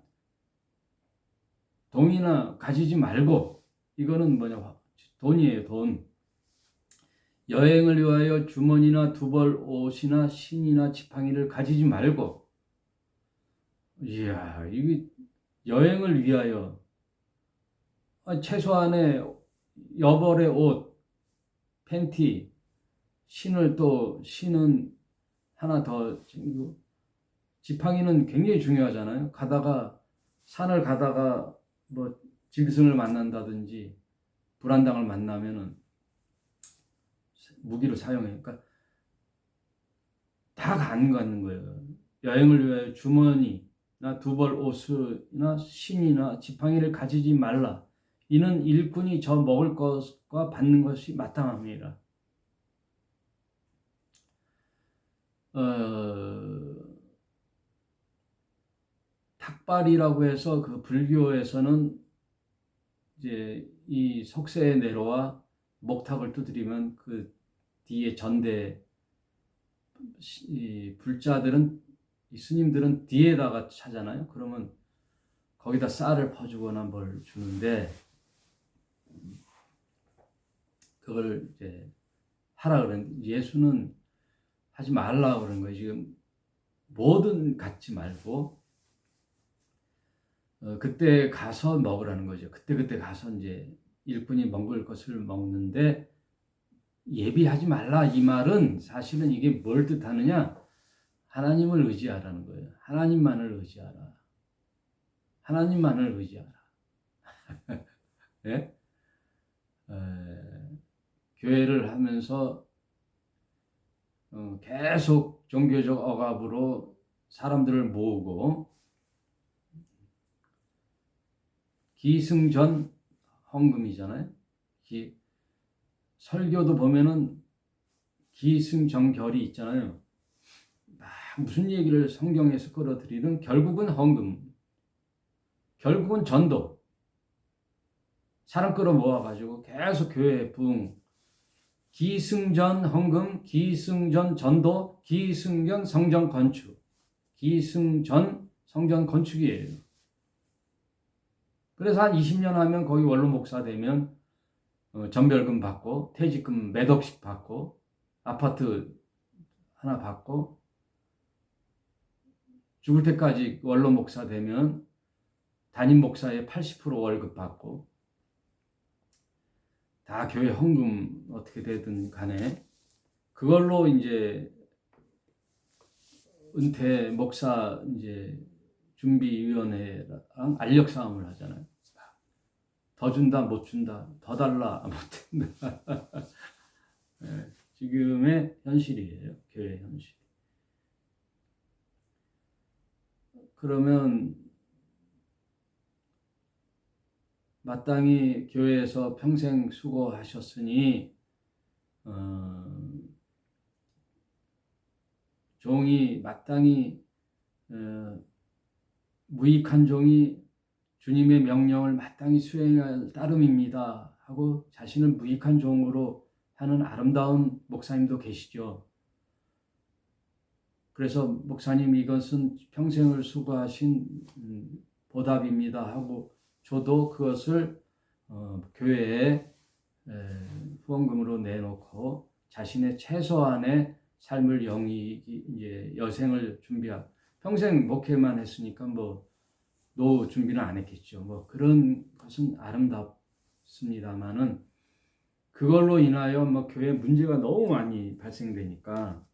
동이나 가지지 말고, 이거는 뭐냐, 돈이에요, 돈. 여행을 위하여 주머니나 두벌 옷이나 신이나 지팡이를 가지지 말고. 이야, 이게 여행을 위하여 최소한의 여벌의 옷, 팬티, 신은 하나 더 챙기고, 지팡이는 굉장히 중요하잖아요. 산을 가다가 뭐 짐승을 만난다든지 불안당을 만나면은 무기로 사용해. 그러니까 다 갖는 거예요. 여행을 위하여 주머니나 두벌 옷이나 신이나 지팡이를 가지지 말라. 이는 일꾼이 저 먹을 것과 받는 것이 마땅함이라. 탁발이라고 해서 그 불교에서는 이제 이 속세의 내로와 목탁을 두드리면 그 뒤에 전대, 이 불자들은, 이 스님들은 뒤에다가 차잖아요. 그러면 거기다 쌀을 퍼주거나 뭘 주는데, 그걸 이제 하라 그러는데 예수는 하지 말라 그러는 거예요. 지금 뭐든 갖지 말고 그때 가서 먹으라는 거죠. 그때 가서 이제 일꾼이 먹을 것을 먹는데, 예비하지 말라 이 말은 사실은 이게 뭘 뜻하느냐? 하나님을 의지하라는 거예요. 하나님만을 의지하라. 하나님만을 의지하라. 네? 교회를 하면서 계속 종교적 억압으로 사람들을 모으고, 기승전 헌금이잖아요. 설교도 보면은 기승전결이 있잖아요. 무슨 얘기를 성경에서 끌어들이든 결국은 헌금, 결국은 전도. 사람 끌어 모아가지고 계속 교회에 부흥, 기승전 헌금, 기승전 전도, 기승전 성전 건축, 기승전 성전 건축이에요. 그래서 한 20년 하면 거기 원로 목사 되면 전별금 받고 퇴직금 몇 억씩 받고 아파트 하나 받고, 죽을 때까지 원로 목사 되면 담임 목사의 80% 월급 받고, 다 교회 헌금 어떻게 되든 간에 그걸로 이제 은퇴 목사 이제 준비위원회랑 알력 싸움을 하잖아요. 더 준다, 못 준다, 더 달라, 못 준다. 네, 지금의 현실이에요. 교회 현실. 그러면 마땅히 교회에서 평생 수고하셨으니 종이 마땅히 무익한 종이 주님의 명령을 마땅히 수행할 따름입니다 하고 자신을 무익한 종으로 하는 아름다운 목사님도 계시죠. 그래서 목사님 이것은 평생을 수고하신 보답입니다 하고 저도 그것을 교회에 후원금으로 내놓고 자신의 최소한의 삶을 이제 여생을 준비하고, 평생 목회만 했으니까 뭐 노후 준비는 안 했겠죠. 뭐 그런 것은 아름답습니다만은 그걸로 인하여 뭐 교회 문제가 너무 많이 발생되니까,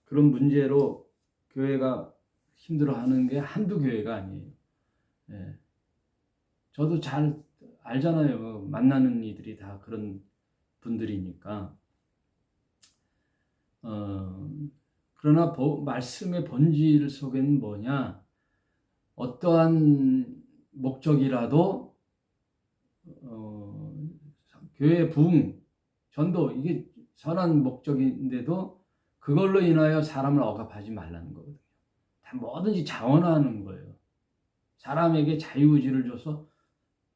그런 문제로 교회가 힘들어하는 게 한두 교회가 아니에요. 예. 저도 잘 알잖아요. 만나는 이들이 다 그런 분들이니까. 그러나 말씀의 본질 속에는 뭐냐? 어떠한 목적이라도 교회 부흥, 전도 이게 선한 목적인데도 그걸로 인하여 사람을 억압하지 말라는 거거든요. 다 뭐든지 자원하는 거예요. 사람에게 자유의지를 줘서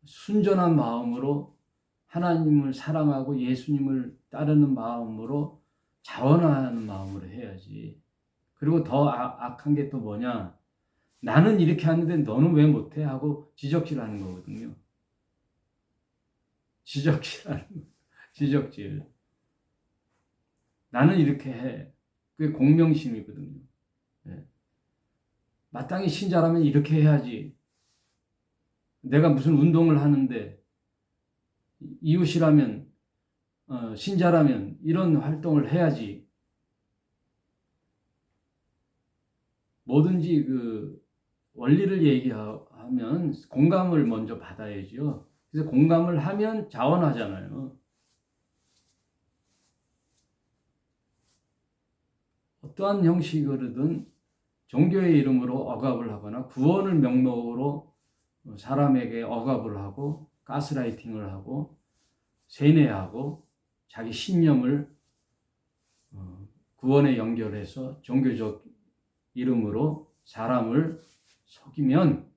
순전한 마음으로 하나님을 사랑하고 예수님을 따르는 마음으로 자원하는 마음으로 해야지. 그리고 더 악한 게 또 뭐냐? 나는 이렇게 하는데 너는 왜 못해? 하고 지적질하는 거거든요. 지적질. 나는 이렇게 해. 그게 공명심이거든요. 네. 마땅히 신자라면 이렇게 해야지. 내가 무슨 운동을 하는데 이웃이라면 신자라면 이런 활동을 해야지. 뭐든지 그 원리를 얘기하면 공감을 먼저 받아야죠. 그래서 공감을 하면 자원하잖아요. 어떠한 형식으로든 종교의 이름으로 억압을 하거나 구원을 명목으로 사람에게 억압을 하고 가스라이팅을 하고 세뇌하고 자기 신념을 구원에 연결해서 종교적 이름으로 사람을 속이면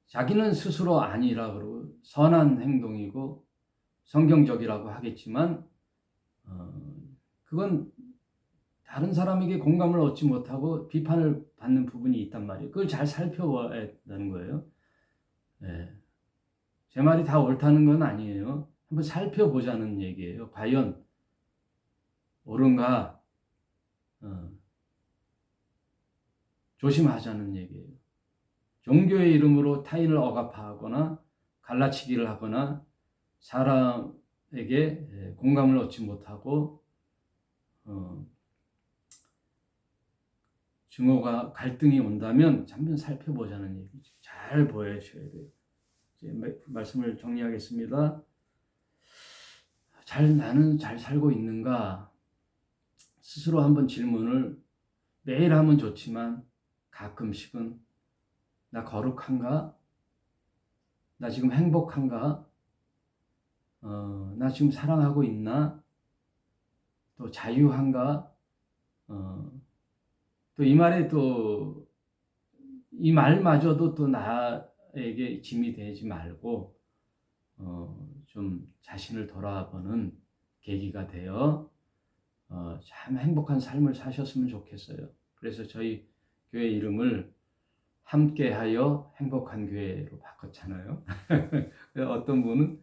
자기는 스스로 아니라 그러고 선한 행동이고 성경적이라고 하겠지만 그건 다른 사람에게 공감을 얻지 못하고 비판을 받는 부분이 있단 말이에요. 그걸 잘 살펴봐야 한다는 거예요. 네. 제 말이 다 옳다는 건 아니에요. 한번 살펴보자는 얘기예요. 과연 옳은가? 조심하자는 얘기예요. 종교의 이름으로 타인을 억압하거나 갈라치기를 하거나 사람에게 공감을 얻지 못하고 증오가 갈등이 온다면 한번 살펴보자는 얘기죠. 잘 보셔야 돼요. 이제 말씀을 정리하겠습니다. 나는 잘 살고 있는가? 스스로 한번 질문을 매일 하면 좋지만 가끔씩은 나 거룩한가? 나 지금 행복한가? 나 지금 사랑하고 있나? 또 자유한가? 또 이 말에 또 이 말마저도 또 나에게 짐이 되지 말고 좀 자신을 돌아보는 계기가 되어 참 행복한 삶을 사셨으면 좋겠어요. 그래서 저희 교회 이름을 함께하여 행복한 교회로 바꿨잖아요. 어떤 분은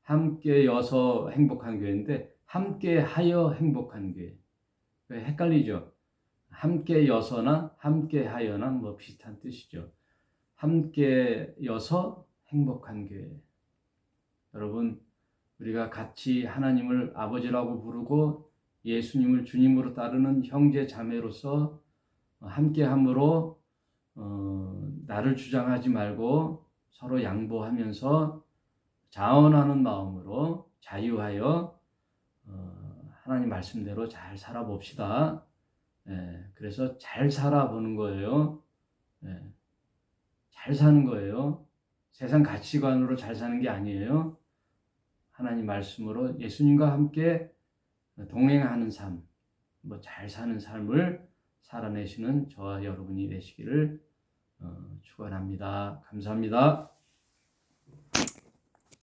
함께여서 행복한 교회인데 함께하여 행복한 교회. 헷갈리죠? 함께여서나 함께하여나 뭐 비슷한 뜻이죠. 함께여서 행복한 교회. 여러분, 우리가 같이 하나님을 아버지라고 부르고 예수님을 주님으로 따르는 형제 자매로서 함께함으로 나를 주장하지 말고 서로 양보하면서 자원하는 마음으로 자유하여 하나님 말씀대로 잘 살아봅시다. 그래서 잘 살아보는 거예요. 잘 사는 거예요. 세상 가치관으로 잘 사는 게 아니에요. 하나님 말씀으로 예수님과 함께 동행하는 삶, 잘 사는 삶을 살아내시는 저와 여러분이 되시기를 축원합니다. 감사합니다.